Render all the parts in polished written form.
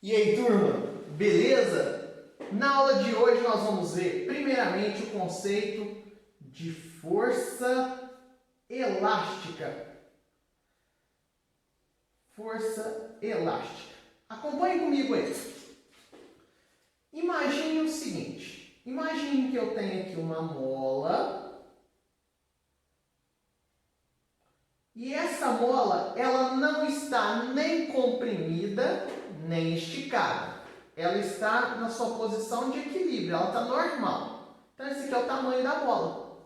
E aí, turma, beleza? Na aula de hoje nós vamos ver primeiramente o conceito de força elástica. Força elástica. Acompanhe comigo aí. Imagine o seguinte, imagine que eu tenho aqui uma mola e essa mola ela não está nem comprimida nem esticada. Ela está na sua posição de equilíbrio, ela está normal. Então esse aqui é o tamanho da mola.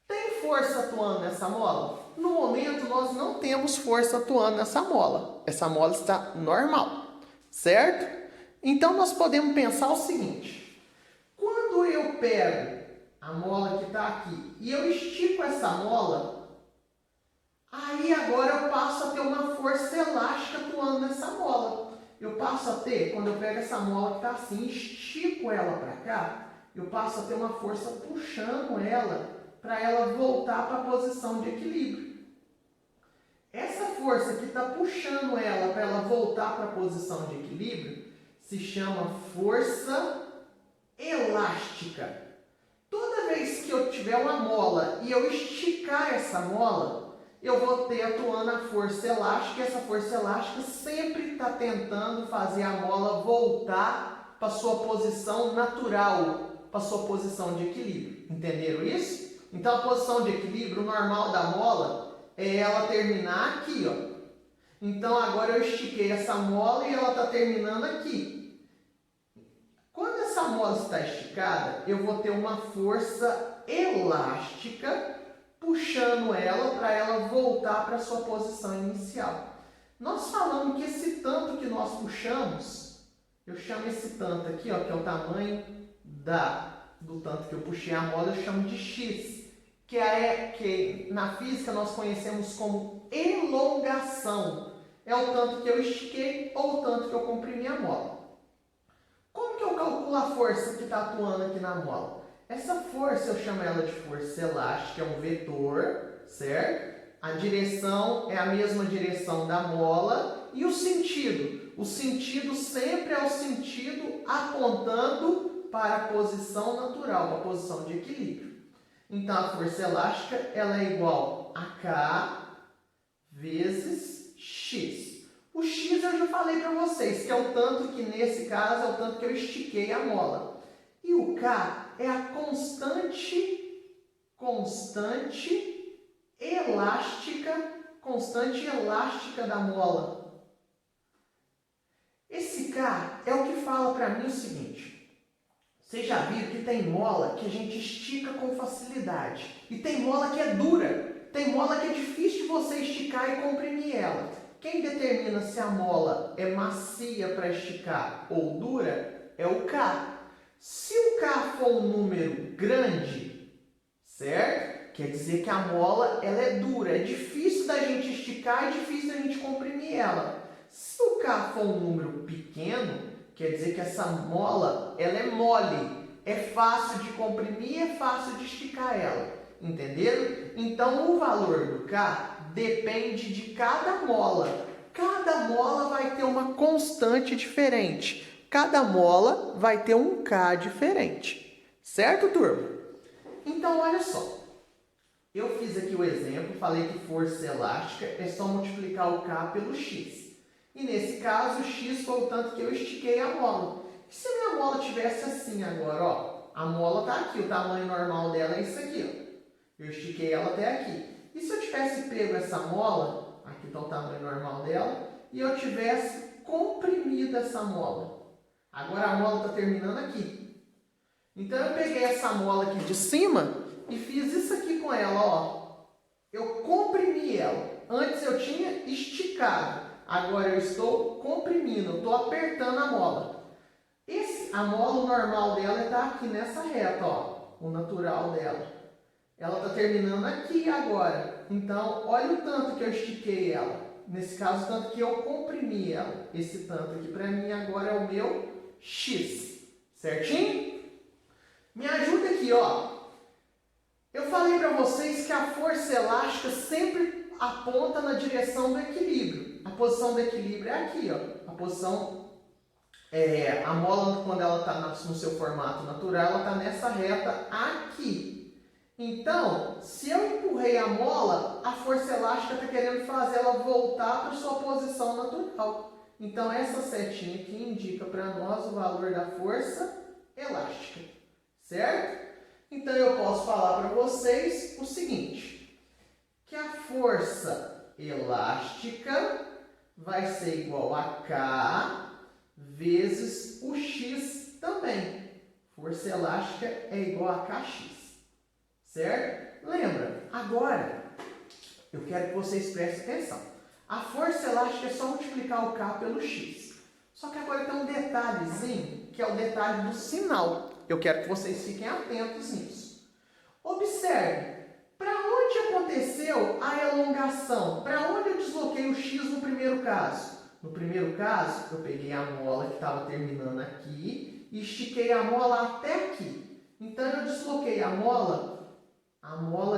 Tem força atuando nessa mola? No momento nós não temos força atuando nessa mola. Essa mola está normal, certo? Então nós podemos pensar o seguinte: quando eu pego a mola que está aqui e eu estico essa mola, aí agora eu passo a ter uma força elástica atuando nessa mola. Eu passo a ter, quando eu pego essa mola que está assim, estico ela para cá, eu passo a ter uma força puxando ela para ela voltar para a posição de equilíbrio. Essa força que está puxando ela para ela voltar para a posição de equilíbrio se chama força elástica. Toda vez que eu tiver uma mola e eu esticar essa mola, eu vou ter atuando a força elástica, e essa força elástica sempre está tentando fazer a mola voltar para sua posição natural, para sua posição de equilíbrio. Entenderam isso? Então a posição de equilíbrio, o normal da mola, é ela terminar aqui, ó. Então agora eu estiquei essa mola e ela está terminando aqui. Quando essa mola está esticada, eu vou ter uma força elástica puxando ela para ela voltar para a sua posição inicial. Nós falamos que esse tanto que nós puxamos, eu chamo esse tanto aqui, ó, que é o tamanho do tanto que eu puxei a mola, eu chamo de x, que na física nós conhecemos como elongação. É o tanto que eu estiquei ou o tanto que eu comprimi a mola. Como que eu calculo a força que está atuando aqui na mola? Essa força eu chamo ela de força elástica, é um vetor, certo? A direção é a mesma direção da mola e o sentido? O sentido sempre é o sentido apontando para a posição natural, para a posição de equilíbrio. Então a força elástica ela é igual a K vezes X. O X eu já falei para vocês, que é o tanto que nesse caso é o tanto que eu estiquei a mola. E o K é a constante elástica da mola. Esse K é o que fala para mim o seguinte: vocês já viram que tem mola que a gente estica com facilidade e tem mola que é dura, tem mola que é difícil de você esticar e comprimir ela. Quem determina se a mola é macia para esticar ou dura é o K. Se o K for um número grande, certo? Quer dizer que a mola ela é dura, é difícil da gente esticar e difícil da gente comprimir ela. Se o K for um número pequeno, quer dizer que essa mola ela é mole, é fácil de comprimir, é fácil de esticar ela. Entenderam? Então o valor do K depende de cada mola. Cada mola vai ter uma constante diferente. Cada mola vai ter um K diferente. Certo, turma? Então, olha só. Eu fiz aqui o exemplo, falei que força elástica é só multiplicar o K pelo X. E nesse caso, o X foi o tanto que eu estiquei a mola. E se a minha mola tivesse assim agora, ó? A mola está aqui, o tamanho normal dela é isso aqui, ó. Eu estiquei ela até aqui. E se eu tivesse pego essa mola, aqui está o tamanho normal dela, e eu tivesse comprimido essa mola? Agora a mola está terminando aqui. Então eu peguei essa mola aqui de cima e fiz isso aqui com ela, ó. Eu comprimi ela. Antes eu tinha esticado. Agora eu estou comprimindo, eu estou apertando a mola. A mola, o normal dela está aqui nessa reta, ó. O natural dela. Ela está terminando aqui agora. Então, olha o tanto que eu estiquei ela. Nesse caso, o tanto que eu comprimi ela. Esse tanto aqui para mim agora é o meu X. Certinho? Me ajuda aqui, ó. Eu falei para vocês que a força elástica sempre aponta na direção do equilíbrio. A posição do equilíbrio é aqui, ó. A posição A mola, quando ela está no seu formato natural, ela está nessa reta aqui. Então, se eu empurrei a mola, a força elástica está querendo fazer ela voltar para sua posição natural. Então, essa setinha aqui indica para nós o valor da força elástica, certo? Então, eu posso falar para vocês o seguinte, que a força elástica vai ser igual a K vezes o X também. Força elástica é igual a KX, certo? Lembra, agora eu quero que vocês prestem atenção. A força elástica é só multiplicar o K pelo X. Só que agora tem um detalhezinho, que é o detalhe do sinal. Eu quero que vocês fiquem atentos nisso. Observe, para onde aconteceu a elongação? Para onde eu desloquei o X no primeiro caso? No primeiro caso, eu peguei a mola que estava terminando aqui e estiquei a mola até aqui. Então, eu desloquei a mola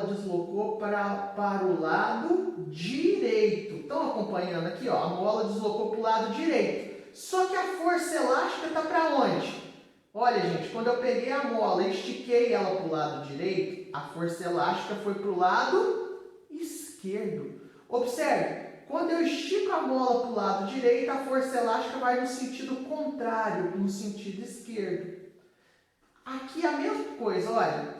deslocou para o lado direito. Estão acompanhando aqui? Ó, a mola deslocou para o lado direito. Só que a força elástica está para onde? Olha, gente, quando eu peguei a mola e estiquei ela para o lado direito, a força elástica foi para o lado esquerdo. Observe, quando eu estico a mola para o lado direito, a força elástica vai no sentido contrário, no sentido esquerdo. Aqui a mesma coisa, olha.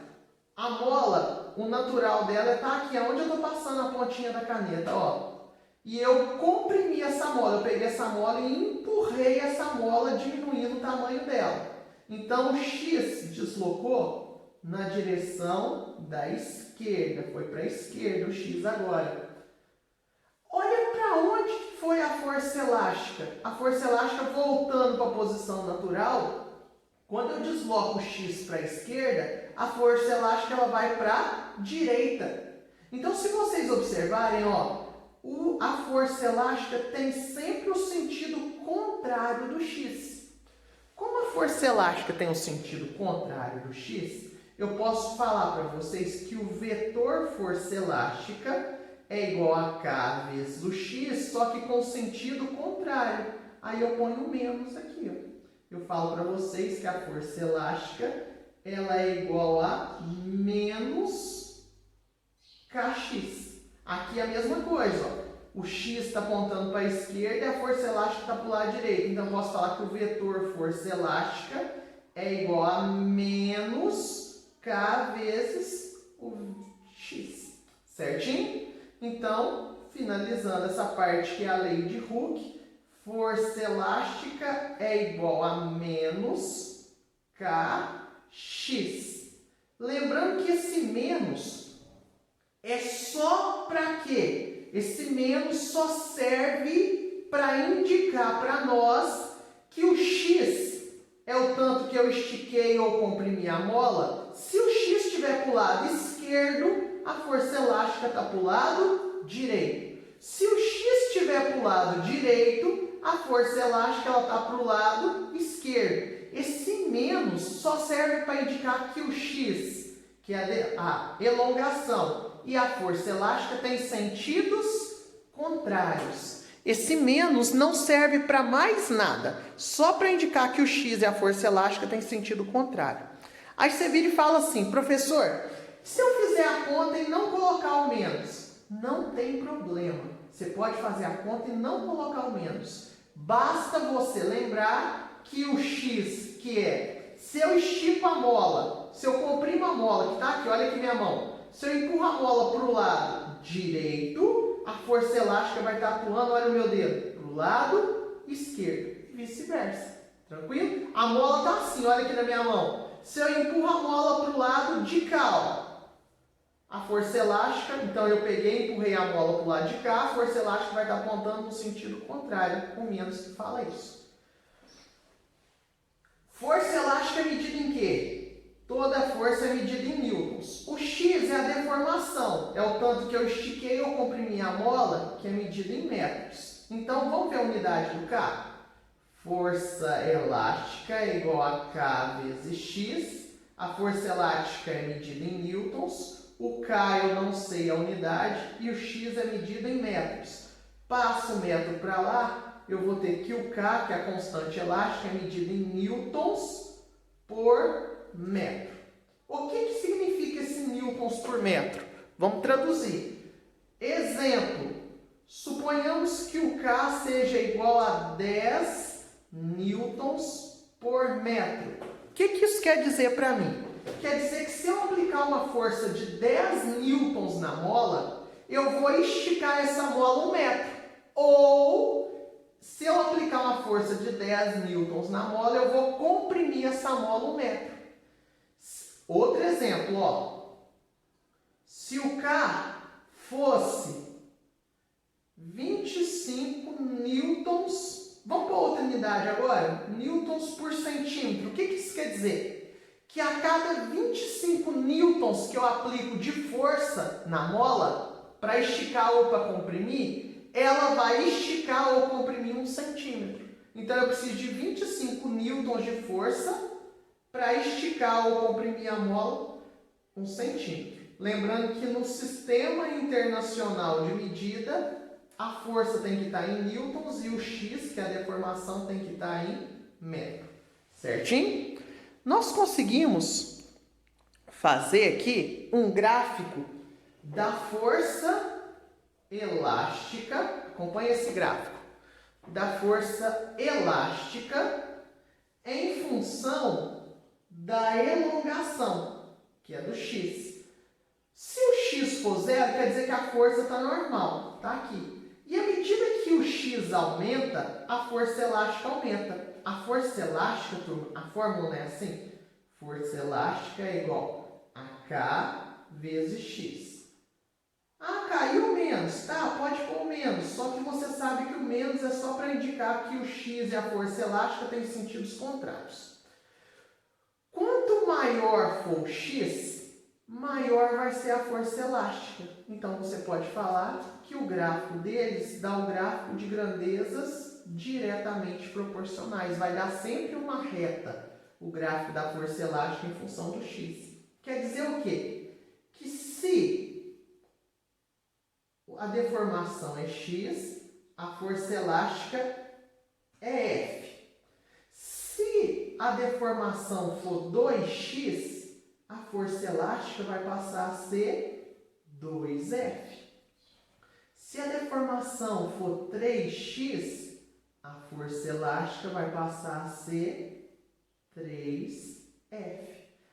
A mola, o natural dela está aqui, onde eu estou passando a pontinha da caneta, ó. E eu comprimi essa mola, eu peguei essa mola e empurrei essa mola, diminuindo o tamanho dela. Então, o X deslocou na direção da esquerda, foi para a esquerda o X agora. Olha para onde foi a força elástica. A força elástica voltando para a posição natural. Quando eu desloco o X para a esquerda, a força elástica ela vai para a direita. Então, se vocês observarem, ó, a força elástica tem sempre o sentido contrário do X. Como a força elástica tem o sentido contrário do X, eu posso falar para vocês que o vetor força elástica é igual a K vezes o X, só que com sentido contrário. Aí eu ponho o menos aqui, ó. Eu falo para vocês que a força elástica ela é igual a menos Kx. Aqui é a mesma coisa, ó. O X está apontando para a esquerda e a força elástica está para o lado direito. Então, eu posso falar que o vetor força elástica é igual a menos K vezes o X. Certinho? Então, finalizando essa parte que é a lei de Hooke, força elástica é igual a menos Kx. Lembrando que esse menos é só para quê? Esse menos só serve para indicar para nós que o X é o tanto que eu estiquei ou comprimi a mola. Se o X estiver para o lado esquerdo, a força elástica está para o lado direito. Se o X estiver para o lado direito, a força elástica está para o lado esquerdo. Esse menos só serve para indicar que o X, que é a elongação, e a força elástica têm sentidos contrários. Esse menos não serve para mais nada, só para indicar que o X e a força elástica têm sentido contrário. Aí você vira e fala assim, professor, se eu fizer a conta e não colocar o menos, não tem problema. Você pode fazer a conta e não colocar o menos. Basta você lembrar que o X, que é, se eu estico a mola, se eu comprimo a mola, que está aqui, olha aqui minha mão, se eu empurro a mola para o lado direito, a força elástica vai estar atuando, olha o meu dedo, para o lado esquerdo, e vice-versa. Tranquilo? A mola está assim, olha aqui na minha mão. Se eu empurro a mola para o lado de cá, ó, a força elástica, então eu peguei e empurrei a mola para o lado de cá, a força elástica vai estar apontando no sentido contrário, o menos que fala isso. Força elástica é medida em quê? Toda força é medida em newtons. O X é a deformação, é o tanto que eu estiquei ou comprimi a mola, que é medida em metros. Então, vamos ver a unidade do K? Força elástica é igual a K vezes X. A força elástica é medida em newtons. O K eu não sei a unidade e o X é medida em metros. Passa o metro para lá, eu vou ter que o K, que é a constante elástica, é medida em newtons por metro. O que significa esse newtons por metro? Vamos traduzir. Exemplo, suponhamos que o K seja igual a 10 newtons por metro. O que isso quer dizer para mim? Quer dizer que se eu aplicar uma força de 10 newtons na mola, eu vou esticar essa mola 1 metro. Ou, se eu aplicar uma força de 10 newtons na mola, eu vou comprimir essa mola 1 metro. Outro exemplo, ó. Se o K fosse 25 newtons, vamos para outra unidade agora, newtons por centímetro. O que isso quer dizer? Que a cada 25 newtons que eu aplico de força na mola, para esticar ou para comprimir, ela vai esticar ou comprimir 1 centímetro. Então, eu preciso de 25 newtons de força para esticar ou comprimir a mola 1 centímetro. Lembrando que no sistema internacional de medida, a força tem que estar em newtons e o x, que é a deformação, tem que estar em metro. Certinho? Nós conseguimos fazer aqui um gráfico da força elástica, acompanha esse gráfico, da força elástica em função da elongação, que é do x. Se o x for zero, quer dizer que a força está normal, está aqui. E à medida que o x aumenta, a força elástica aumenta. A força elástica, turma, a fórmula é assim: força elástica é igual a K vezes X. Ah, caiu menos, tá? Pode pôr menos, só que você sabe que o menos é só para indicar que o X e a força elástica têm sentidos contrários. Quanto maior for o X, maior vai ser a força elástica. Então, você pode falar que o gráfico deles dá o gráfico de grandezas diretamente proporcionais. Vai dar sempre uma reta, o gráfico da força elástica em função do x. Quer dizer o quê? Que se a deformação é x, a força elástica é F. Se a deformação for 2x, a força elástica vai passar a ser 2F. Se a deformação for 3x, a força elástica vai passar a ser 3F.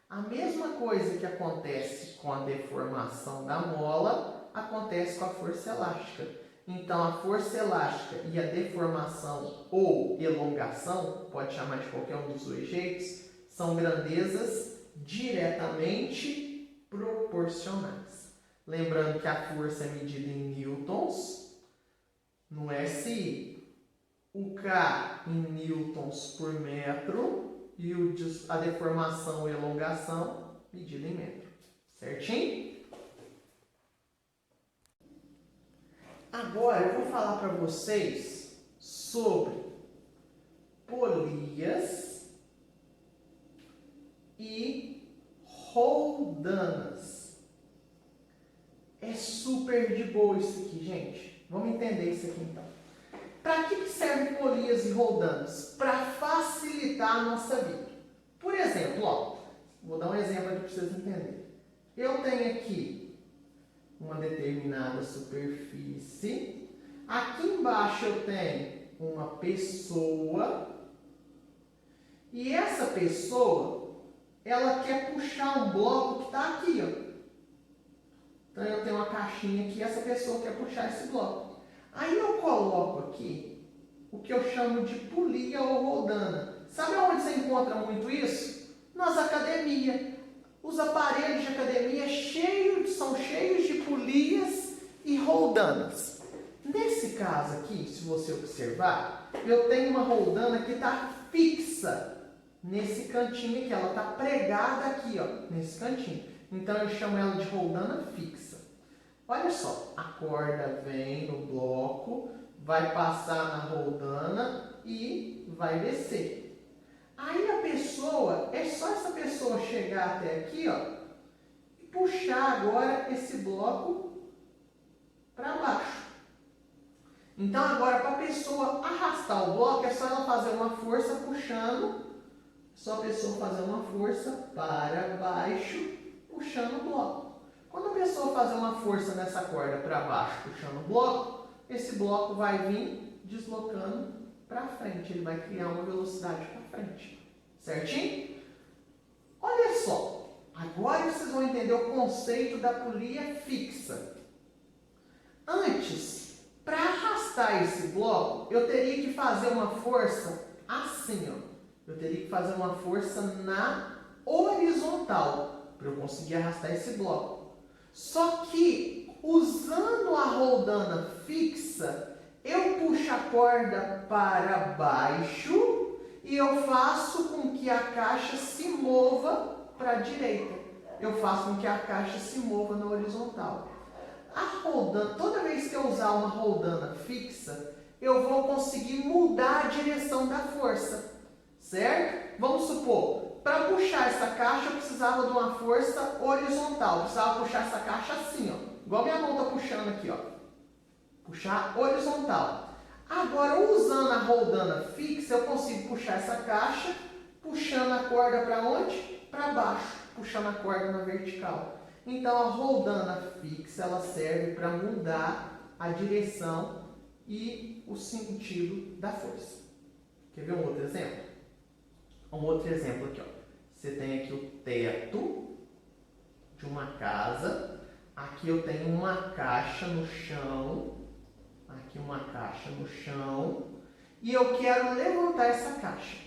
A mesma coisa que acontece com a deformação da mola, acontece com a força elástica. Então, a força elástica e a deformação ou elongação, pode chamar de qualquer um dos dois jeitos, são grandezas diretamente proporcionais. Lembrando que a força é medida em newtons, no SI. O K em newtons por metro e a deformação e elongação medida em metro. Certinho? Agora eu vou falar para vocês sobre polias e roldanas. É super de boa isso aqui, gente. Vamos entender isso aqui então. Para que servem polias e roldanas? Para facilitar a nossa vida. Por exemplo, ó, vou dar um exemplo aqui para vocês entenderem. Eu tenho aqui uma determinada superfície. Aqui embaixo eu tenho uma pessoa. E essa pessoa, ela quer puxar um bloco que está aqui, ó. Então eu tenho uma caixinha aqui e essa pessoa quer puxar esse bloco. Aí eu coloco aqui o que eu chamo de polia ou roldana. Sabe onde você encontra muito isso? Nas academias. Os aparelhos de academia são cheios de polias e roldanas. Nesse caso aqui, se você observar, eu tenho uma roldana que está fixa nesse cantinho aqui. Ela está pregada aqui, ó, nesse cantinho. Então eu chamo ela de roldana fixa. Olha só, a corda vem no bloco, vai passar na roldana e vai descer. Aí a pessoa, é só essa pessoa chegar até aqui, ó, e puxar agora esse bloco para baixo. Então agora para a pessoa arrastar o bloco é só ela fazer uma força puxando, só a pessoa fazer uma força para baixo, puxando o bloco. Quando a pessoa fazer uma força nessa corda para baixo, puxando o bloco, esse bloco vai vir deslocando para frente, ele vai criar uma velocidade para frente. Certinho? Olha só, agora vocês vão entender o conceito da polia fixa. Antes, para arrastar esse bloco, eu teria que fazer uma força assim, ó. Eu teria que fazer uma força na horizontal para eu conseguir arrastar esse bloco. Só que, usando a roldana fixa, eu puxo a corda para baixo e eu faço com que a caixa se mova para a direita. Eu faço com que a caixa se mova na horizontal. A roldana, toda vez que eu usar uma roldana fixa, eu vou conseguir mudar a direção da força, certo? Vamos supor, para puxar essa caixa eu precisava de uma força horizontal, eu precisava puxar essa caixa assim, ó, igual minha mão está puxando aqui, ó, puxar horizontal. Agora, usando a roldana fixa, eu consigo puxar essa caixa, puxando a corda para onde? Para baixo, puxando a corda na vertical. Então, a roldana fixa, ela serve para mudar a direção e o sentido da força. Quer ver um outro exemplo? Um outro exemplo aqui, ó. Você tem aqui o teto de uma casa. Aqui eu tenho uma caixa no chão. Aqui uma caixa no chão. E eu quero levantar essa caixa.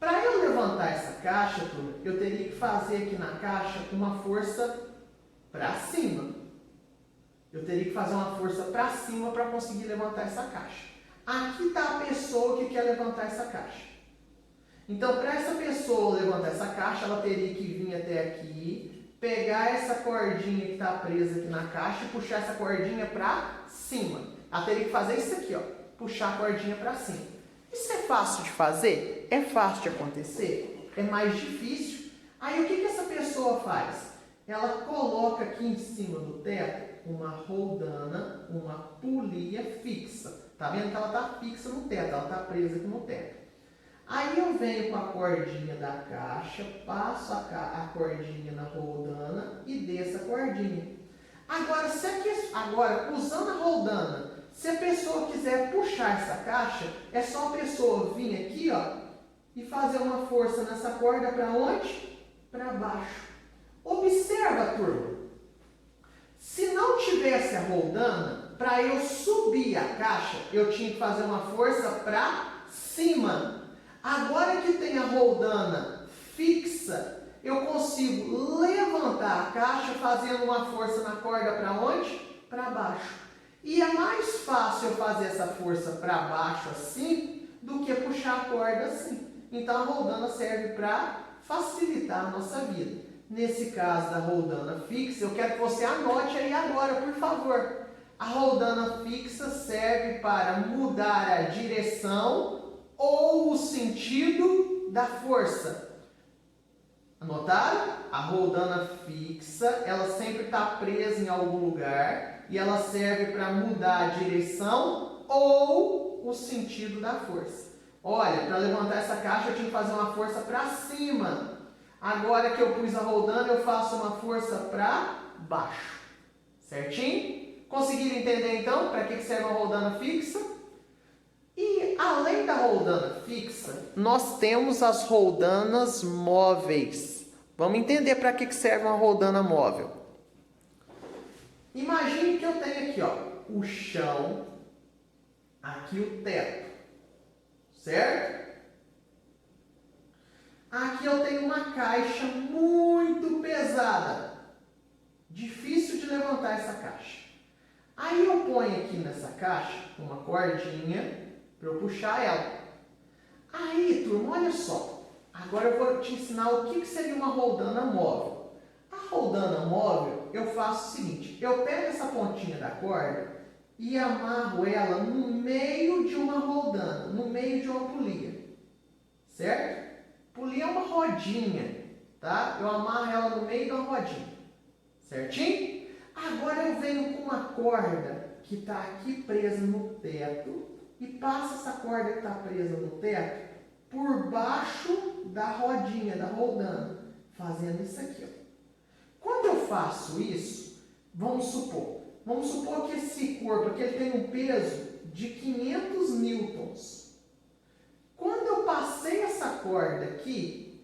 Para eu levantar essa caixa, turma, eu teria que fazer aqui na caixa uma força para cima. Eu teria que fazer uma força para cima para conseguir levantar essa caixa. Aqui está a pessoa que quer levantar essa caixa. Então, para essa pessoa levantar essa caixa, ela teria que vir até aqui, pegar essa cordinha que está presa aqui na caixa e puxar essa cordinha para cima. Ela teria que fazer isso aqui, ó, puxar a cordinha para cima. Isso é fácil de fazer? É fácil de acontecer? É mais difícil? Aí, o que essa pessoa faz? Ela coloca aqui em cima do teto uma roldana, uma polia fixa. Tá vendo que ela está fixa no teto, ela está presa aqui no teto. Aí eu venho com a cordinha da caixa, passo a cordinha na roldana e desço a cordinha. Agora, usando a roldana, se a pessoa quiser puxar essa caixa, é só a pessoa vir aqui, ó, e fazer uma força nessa corda para onde? Para baixo. Observa, turma. Se não tivesse a roldana, para eu subir a caixa, eu tinha que fazer uma força para cima. Agora que tem a roldana fixa, eu consigo levantar a caixa fazendo uma força na corda para onde? Para baixo. E é mais fácil eu fazer essa força para baixo assim, do que puxar a corda assim. Então a roldana serve para facilitar a nossa vida. Nesse caso da roldana fixa, eu quero que você anote aí agora, por favor. A roldana fixa serve para mudar a direção ou o sentido da força. Anotaram? A roldana fixa, ela sempre está presa em algum lugar e ela serve para mudar a direção ou o sentido da força. Olha, para levantar essa caixa eu tinha que fazer uma força para cima. Agora que eu pus a roldana, eu faço uma força para baixo. Certinho? Conseguiram entender então para que serve uma roldana fixa? E além da roldana fixa, nós temos as roldanas móveis. Vamos entender para que serve uma roldana móvel. Imagine que eu tenho aqui, ó, o chão, aqui o teto, certo? Aqui eu tenho uma caixa muito pesada, difícil de levantar essa caixa. Aí eu ponho aqui nessa caixa uma cordinha para eu puxar ela. Aí, turma, olha só. Agora eu vou te ensinar o que seria uma roldana móvel. A roldana móvel, eu faço o seguinte. Eu pego essa pontinha da corda e amarro ela no meio de uma roldana, no meio de uma polia. Certo? Polia é uma rodinha, tá? Eu amarro ela no meio de uma rodinha. Certinho? Agora eu venho com uma corda que está aqui presa no teto e passo essa corda que está presa no teto por baixo da rodinha, da roldana, fazendo isso aqui. Ó. Quando eu faço isso, vamos supor que esse corpo aqui ele tem um peso de 500 newtons. Quando eu passei essa corda aqui,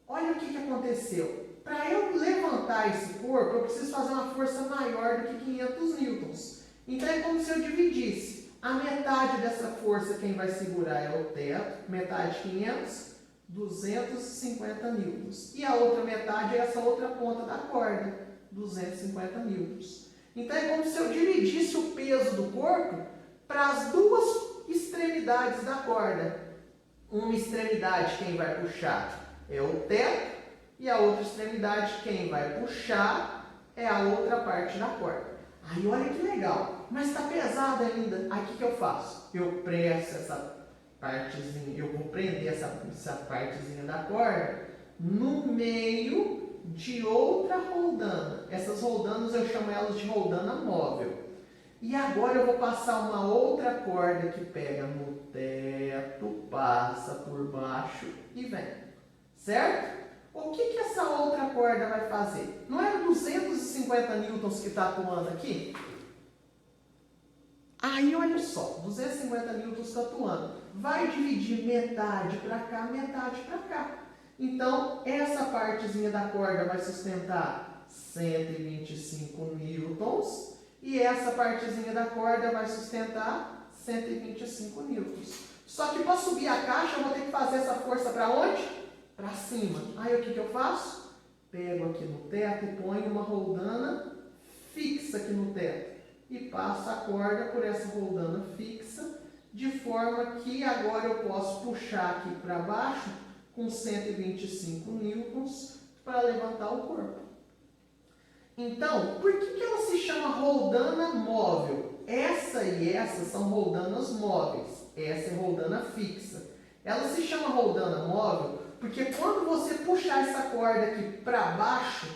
olha o que aconteceu. Para eu levantar esse corpo, eu preciso fazer uma força maior do que 500 newtons. Então é como se eu dividisse. A metade dessa força quem vai segurar é o teto, metade 500, 250 newtons. E a outra metade é essa outra ponta da corda, 250 newtons. Então é como se eu dividisse o peso do corpo para as duas extremidades da corda. Uma extremidade quem vai puxar é o teto e a outra extremidade quem vai puxar é a outra parte da corda. Aí olha que legal, mas está pesado ainda. Aí o que eu faço? Eu presso essa partezinha, eu vou prender essa partezinha da corda no meio de outra roldana. Essas roldanas eu chamo elas de roldana móvel. E agora eu vou passar uma outra corda que pega no teto, passa por baixo e vem. Certo? O que essa outra corda vai fazer? Não era 250 newtons que está atuando aqui? Aí, olha só, 250 newtons está atuando. Vai dividir metade para cá, metade para cá. Então, essa partezinha da corda vai sustentar 125 newtons e essa partezinha da corda vai sustentar 125 newtons. Só que para subir a caixa, eu vou ter que fazer essa força para onde? Para cima. Aí o que eu faço? Pego aqui no teto e ponho uma roldana fixa aqui no teto. E passo a corda por essa roldana fixa, de forma que agora eu posso puxar aqui para baixo com 125 newtons para levantar o corpo. Então, por que ela se chama roldana móvel? Essa e essa são roldanas móveis. Essa é roldana fixa. Ela se chama roldana móvel porque quando você puxar essa corda aqui para baixo,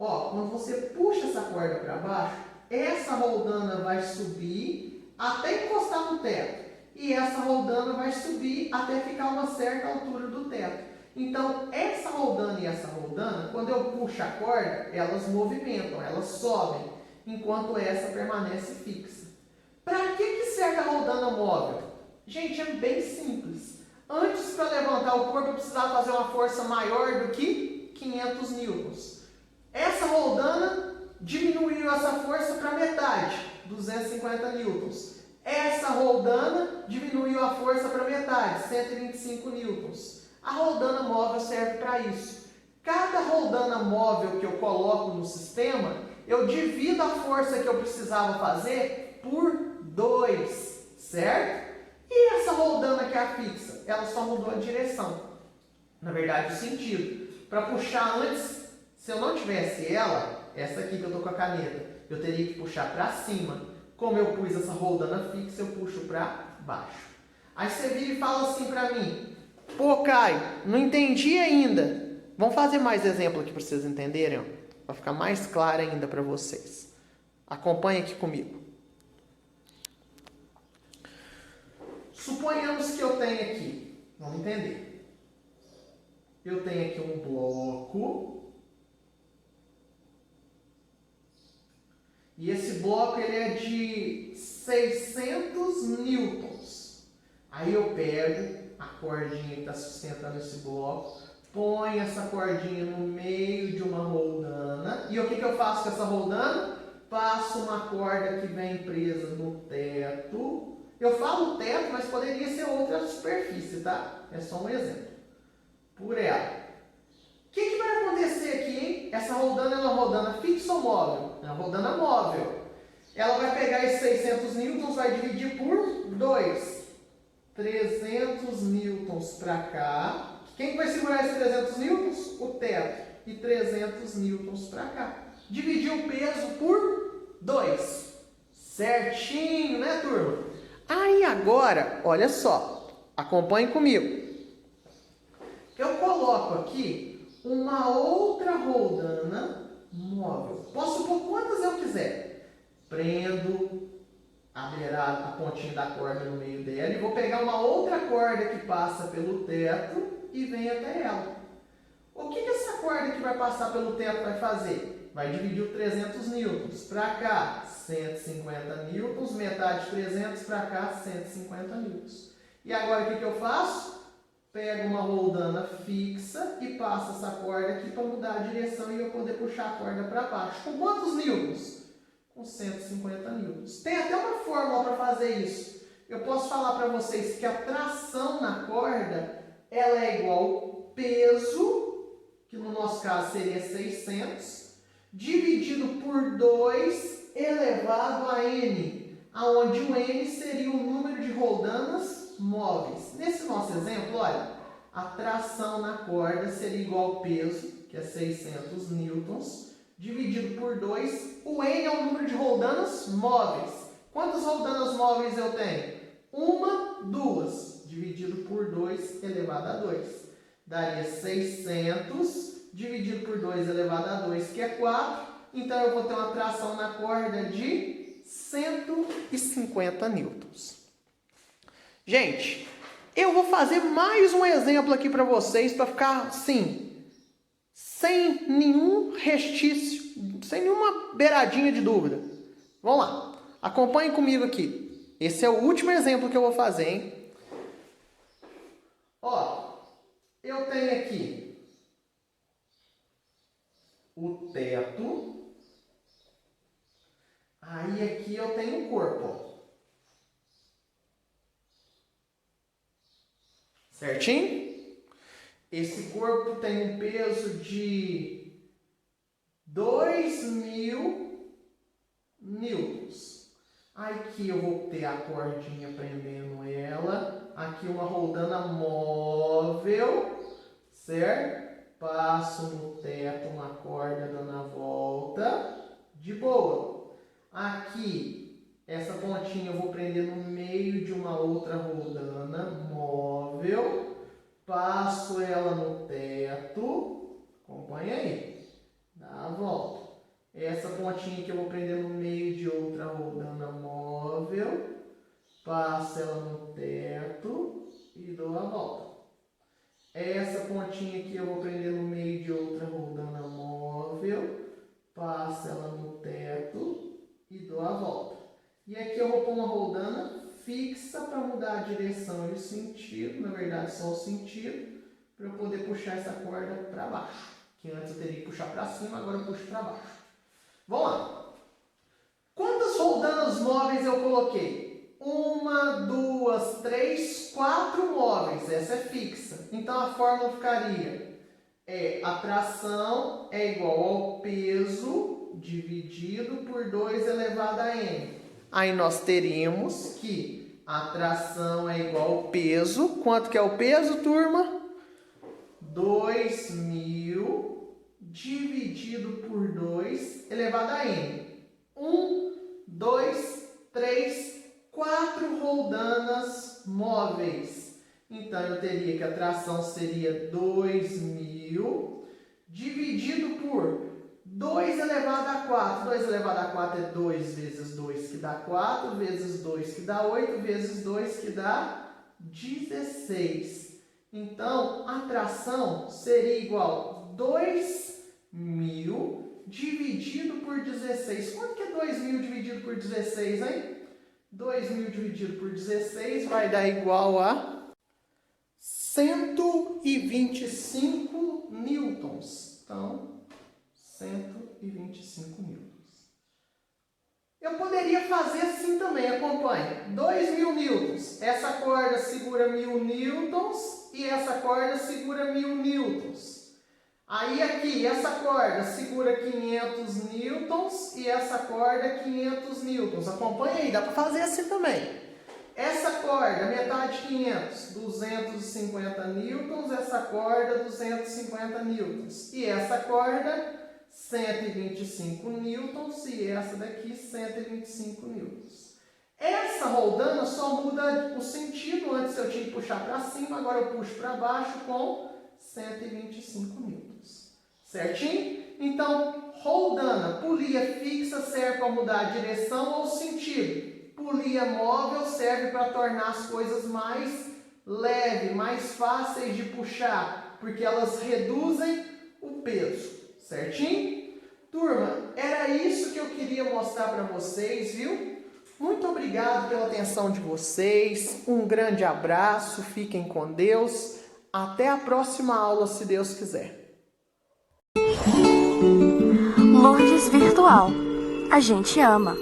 ó, quando você puxa essa corda para baixo, essa roldana vai subir até encostar no teto. E essa roldana vai subir até ficar uma certa altura do teto. Então, essa roldana e essa roldana, quando eu puxo a corda, elas movimentam, elas sobem, enquanto essa permanece fixa. Para que serve a roldana móvel? Gente, é bem simples. Antes, para levantar o corpo, eu precisava fazer uma força maior do que 500 newtons. Essa roldana diminuiu essa força para metade, 250 newtons. Essa roldana diminuiu a força para metade, 125 newtons. A roldana móvel serve para isso. Cada roldana móvel que eu coloco no sistema, eu divido a força que eu precisava fazer por 2, certo? E essa roldana que é a fixa, ela só mudou a direção. Na verdade, o sentido. Para puxar antes, se eu não tivesse ela, essa aqui que eu estou com a caneta, eu teria que puxar para cima. Como eu pus essa roldana fixa, eu puxo para baixo. Aí você vira e fala assim para mim: pô, Caio, não entendi ainda. Vamos fazer mais exemplo aqui para vocês entenderem, para ficar mais claro ainda para vocês. Acompanhe aqui comigo. Suponhamos que eu tenho aqui, vamos entender. Eu tenho aqui um bloco. E esse bloco ele é de 600 newtons. Aí eu pego a cordinha que está sustentando esse bloco, ponho essa cordinha no meio de uma roldana. E o que eu faço com essa roldana? Passo uma corda que vem presa no teto. Eu falo teto, mas poderia ser outra superfície, tá? É só um exemplo. Por ela. O que vai acontecer aqui, hein? Essa roldana é uma roldana fixa ou móvel? É uma roldana móvel. Ela vai pegar esses 600 newtons, vai dividir por 2. 300 newtons para cá. Quem vai segurar esses 300 newtons? O teto. E 300 newtons para cá. Dividir o peso por 2. Certinho, né, turma? Aí agora, olha só. Acompanhe comigo. Eu coloco aqui uma outra roldana móvel. Posso pôr quantas eu quiser. prendo a pontinha da corda no meio dela e vou pegar uma outra corda que passa pelo teto e vem até ela. O que essa corda que vai passar pelo teto vai fazer? Vai dividir o 300 newtons. Para cá, 150 newtons, metade de 300, para cá, 150 newtons. E agora o que eu faço? Pego uma roldana fixa e passo essa corda aqui para mudar a direção e eu poder puxar a corda para baixo. Com quantos newtons? Com 150 newtons. Tem até uma fórmula para fazer isso. Eu posso falar para vocês que a tração na corda ela é igual ao peso, que no nosso caso seria 600, dividido por 2 elevado a n, onde o n seria o número de roldanas móveis. Nesse nosso exemplo, olha, a tração na corda seria igual ao peso, que é 600 newtons, dividido por 2, o n é o número de roldanas móveis. Quantas roldanas móveis eu tenho? 1, 2, dividido por 2 elevado a 2. Daria 600 dividido por 2 elevado a 2, que é 4. Então, eu vou ter uma tração na corda de 150 newtons. Gente, eu vou fazer mais um exemplo aqui para vocês, para ficar assim, sem nenhum restício, sem nenhuma beiradinha de dúvida. Vamos lá, acompanhem comigo aqui. Esse é o último exemplo que eu vou fazer, hein? Ó, eu tenho aqui o teto. Aí aqui eu tenho o corpo, ó. Certinho? Esse corpo tem um peso de 2.000 newtons. Aqui eu vou ter a cordinha prendendo ela. Aqui uma roldana móvel, certo? Passo no teto uma corda dando a volta. De boa. Aqui, essa pontinha eu vou prender no meio de uma outra roldana móvel. Passo ela no teto, acompanha aí, dá a volta. Essa pontinha que eu vou prender no meio de outra roldana móvel, passo ela no teto e dou a volta. Essa pontinha aqui eu vou prender no meio de outra roldana móvel, passo ela no teto e dou a volta. E aqui eu vou pôr uma roldana fixa para mudar a direção e o sentido, na verdade só o sentido, para eu poder puxar essa corda para baixo. Que antes eu teria que puxar para cima, agora eu puxo para baixo. Vamos lá. Quantas roldanas móveis eu coloquei? 1, 2, 3, 4 móveis. Essa é fixa. Então a fórmula ficaria: a tração é igual ao peso dividido por 2 elevado a n. Aí nós teríamos que a tração é igual ao peso. Quanto que é o peso, turma? 2.000 dividido por 2 elevado a n. 1, 2, 3, 4 roldanas móveis. Então, eu teria que a tração seria 2.000 dividido por 2 elevado a 4. 2 elevado a 4 é 2 vezes 2, que dá 4, vezes 2, que dá 8, vezes 2, que dá 16. Então, a tração seria igual a 2.000 dividido por 16. Quanto que é 2.000 dividido por 16, hein? 2.000 dividido por 16 vai dar igual a 125 newtons. Então, 125 newtons. Eu poderia fazer assim também, acompanhe. 2.000 newtons. Essa corda segura 1.000 newtons e essa corda segura 1.000 newtons. Aí aqui, essa corda segura 500 newtons e essa corda 500 newtons. Acompanha aí, dá para fazer assim também. Essa corda, metade de 500, 250 newtons. Essa corda, 250 newtons. E essa corda, 125 newtons. E essa daqui, 125 newtons. Essa roldana só muda o sentido. Antes eu tinha que puxar para cima, agora eu puxo para baixo com 125 newtons. Certinho? Então, Roldana, polia fixa serve para mudar a direção ou sentido. Polia móvel serve para tornar as coisas mais leves, mais fáceis de puxar, porque elas reduzem o peso, certinho? Turma, era isso que eu queria mostrar para vocês, viu? Muito obrigado pela atenção de vocês, um grande abraço, fiquem com Deus, até a próxima aula, se Deus quiser. Lourdes Virtual. A gente ama.